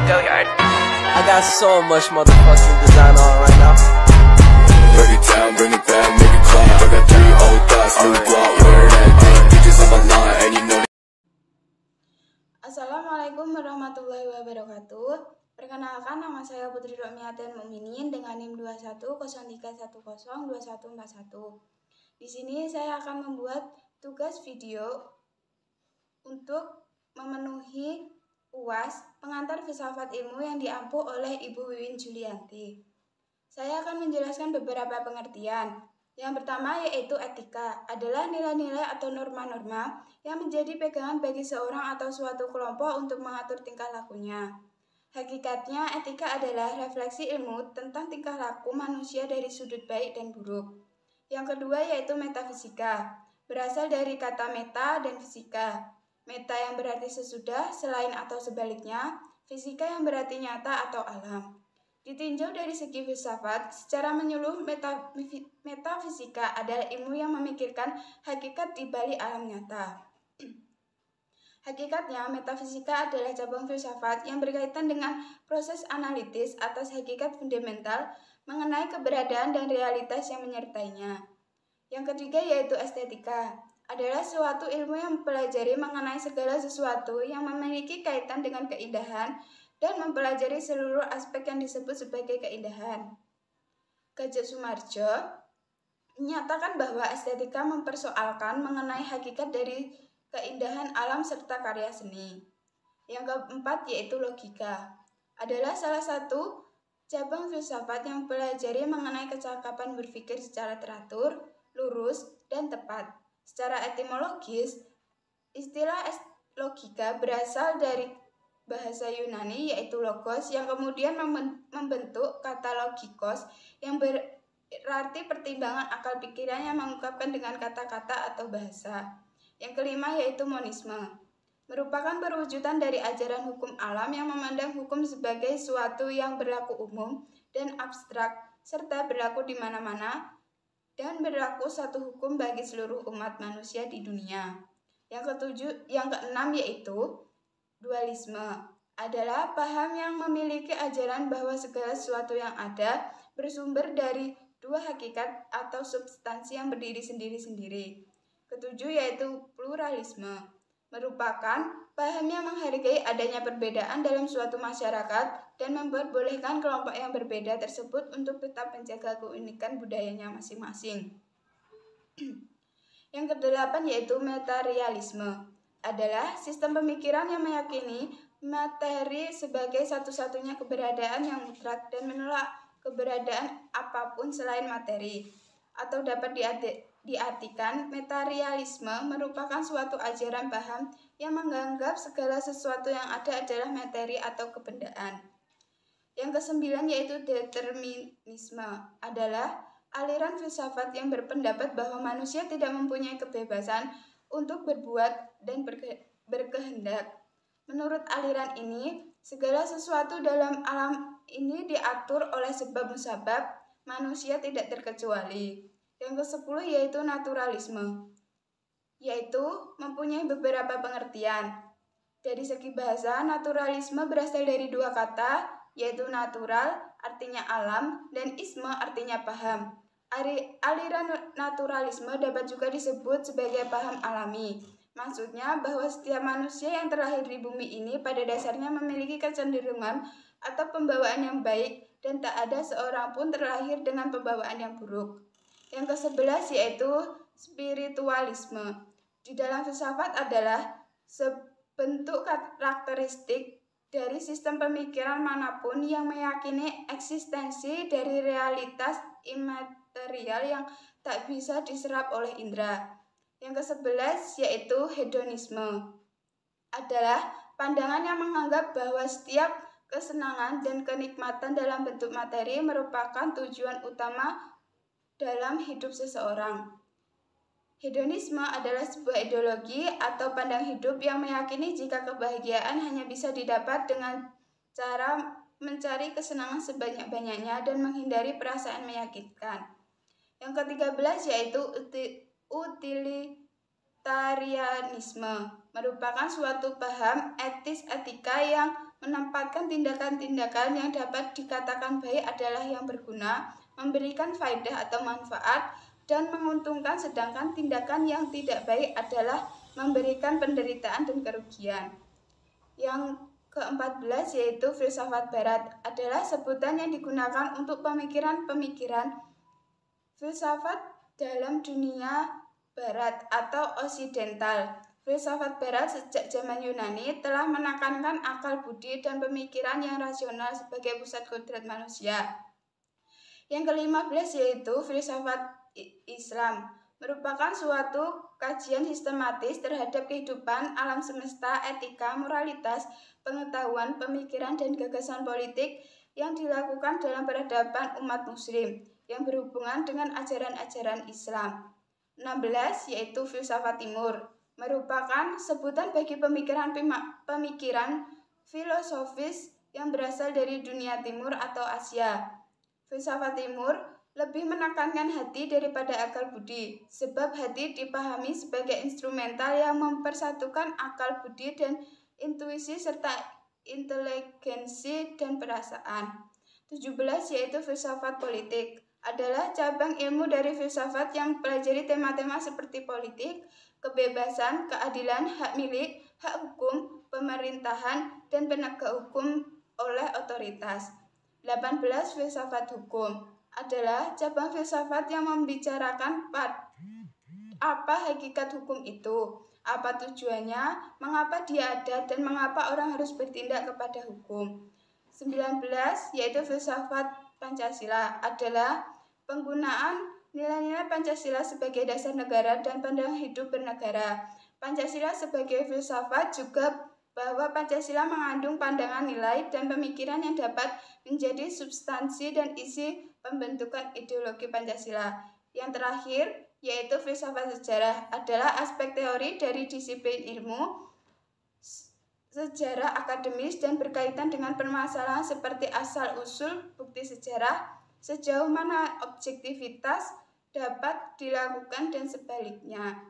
Go yard. I got so much motherfucking design on right now. Break it down, bring it back, make it clap. I got 3 old thoughts, new block, where that thing. Bitches on my line, and you know. Assalamualaikum warahmatullahi wabarakatuh. Perkenalkan, nama saya Putri Romiatin Mukminin dengan NIM 2103102141. Di sini saya akan membuat tugas video untuk memenuhi UAS pengantar filsafat ilmu yang diampu oleh Ibu Wiwin Julianti. Saya akan menjelaskan beberapa pengertian. Yang pertama yaitu etika, adalah nilai-nilai atau norma-norma yang menjadi pegangan bagi seorang atau suatu kelompok untuk mengatur tingkah lakunya. Hakikatnya, etika adalah refleksi ilmu tentang tingkah laku manusia dari sudut baik dan buruk. Yang kedua yaitu metafisika, berasal dari kata meta dan fisika. Meta yang berarti sesudah, selain atau sebaliknya, fisika yang berarti nyata atau alam. Ditinjau dari segi filsafat, secara menyeluruh metafisika adalah ilmu yang memikirkan hakikat di balik alam nyata. Hakikatnya, metafisika adalah cabang filsafat yang berkaitan dengan proses analitis atas hakikat fundamental mengenai keberadaan dan realitas yang menyertainya. Yang ketiga yaitu estetika, adalah suatu ilmu yang mempelajari mengenai segala sesuatu yang memiliki kaitan dengan keindahan dan mempelajari seluruh aspek yang disebut sebagai keindahan. Gajah Sumarjo menyatakan bahwa estetika mempersoalkan mengenai hakikat dari keindahan alam serta karya seni. Yang keempat yaitu logika, adalah salah satu cabang filsafat yang mempelajari mengenai kecakapan berpikir secara teratur, lurus, dan tepat. Secara etimologis, istilah logika berasal dari bahasa Yunani yaitu logos yang kemudian membentuk kata logikos yang berarti pertimbangan akal pikiran yang mengungkapkan dengan kata-kata atau bahasa. Yang kelima yaitu monisme, merupakan perwujudan dari ajaran hukum alam yang memandang hukum sebagai suatu yang berlaku umum dan abstrak serta berlaku di mana-mana dan berlaku satu hukum bagi seluruh umat manusia di dunia. Yang keenam yaitu dualisme, adalah paham yang memiliki ajaran bahwa segala sesuatu yang ada bersumber dari dua hakikat atau substansi yang berdiri sendiri-sendiri. Ketujuh yaitu pluralisme, merupakan paham yang menghargai adanya perbedaan dalam suatu masyarakat dan memperbolehkan kelompok yang berbeda tersebut untuk tetap menjaga keunikan budayanya masing-masing. Yang kedelapan yaitu materialisme, adalah sistem pemikiran yang meyakini materi sebagai satu-satunya keberadaan yang mutlak dan menolak keberadaan apapun selain materi. Atau dapat diartikan, materialisme merupakan suatu ajaran paham yang menganggap segala sesuatu yang ada adalah materi atau kebendaan. Yang kesembilan yaitu determinisme, adalah aliran filsafat yang berpendapat bahwa manusia tidak mempunyai kebebasan untuk berbuat dan berkehendak. Menurut aliran ini, segala sesuatu dalam alam ini diatur oleh sebab musabab, manusia tidak terkecuali. Yang ke-10 yaitu naturalisme, yaitu mempunyai beberapa pengertian. Dari segi bahasa, naturalisme berasal dari dua kata, yaitu natural, artinya alam, dan isme, artinya paham. Aliran naturalisme dapat juga disebut sebagai paham alami. Maksudnya bahwa setiap manusia yang terlahir di bumi ini pada dasarnya memiliki kecenderungan atau pembawaan yang baik dan tak ada seorang pun terlahir dengan pembawaan yang buruk. Yang ke-11 yaitu spiritualisme. Di dalam filsafat adalah sebentuk karakteristik dari sistem pemikiran manapun yang meyakini eksistensi dari realitas imaterial yang tak bisa diserap oleh indera. Yang ke-11 yaitu hedonisme, adalah pandangan yang menganggap bahwa setiap kesenangan dan kenikmatan dalam bentuk materi merupakan tujuan utama dalam hidup seseorang. Hedonisme adalah sebuah ideologi atau pandang hidup yang meyakini jika kebahagiaan hanya bisa didapat dengan cara mencari kesenangan sebanyak-banyaknya dan menghindari perasaan menyakitkan. Yang ke-13 yaitu utilitarianisme, merupakan suatu paham etis etika yang menempatkan tindakan-tindakan yang dapat dikatakan baik adalah yang berguna, memberikan faedah atau manfaat, dan menguntungkan, sedangkan tindakan yang tidak baik adalah memberikan penderitaan dan kerugian. Yang ke-14 yaitu filsafat barat adalah sebutan yang digunakan untuk pemikiran-pemikiran filsafat dalam dunia barat atau osidental. Filsafat barat sejak zaman Yunani telah menekankan akal budi dan pemikiran yang rasional sebagai pusat kodrat manusia. Yang ke-15 yaitu filsafat Islam, merupakan suatu kajian sistematis terhadap kehidupan alam semesta, etika, moralitas, pengetahuan, pemikiran, dan gagasan politik yang dilakukan dalam peradaban umat muslim yang berhubungan dengan ajaran-ajaran Islam. 16 yaitu filsafat timur, merupakan sebutan bagi pemikiran filosofis yang berasal dari dunia timur atau Asia. Filsafat timur lebih menekankan hati daripada akal budi, sebab hati dipahami sebagai instrumental yang mempersatukan akal budi dan intuisi serta inteligensi dan perasaan. 17 yaitu filsafat politik, adalah cabang ilmu dari filsafat yang mempelajari tema-tema seperti politik, kebebasan, keadilan, hak milik, hak hukum, pemerintahan, dan penegak hukum oleh otoritas. 18 filsafat hukum adalah cabang filsafat yang membicarakan apa hakikat hukum itu, apa tujuannya, mengapa dia ada, dan mengapa orang harus bertindak kepada hukum. 19 yaitu filsafat Pancasila, adalah penggunaan nilai-nilai Pancasila sebagai dasar negara dan pandangan hidup bernegara. Pancasila sebagai filsafat juga bahwa Pancasila mengandung pandangan nilai dan pemikiran yang dapat menjadi substansi dan isi pembentukan ideologi Pancasila. Yang terakhir, yaitu filsafat sejarah, adalah aspek teori dari disiplin ilmu sejarah akademis dan berkaitan dengan permasalahan seperti asal-usul bukti sejarah, sejauh mana objektivitas dapat dilakukan dan sebagainya.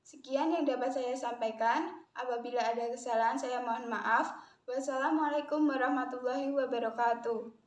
Sekian yang dapat saya sampaikan. Apabila ada kesalahan, saya mohon maaf. Wassalamualaikum warahmatullahi wabarakatuh.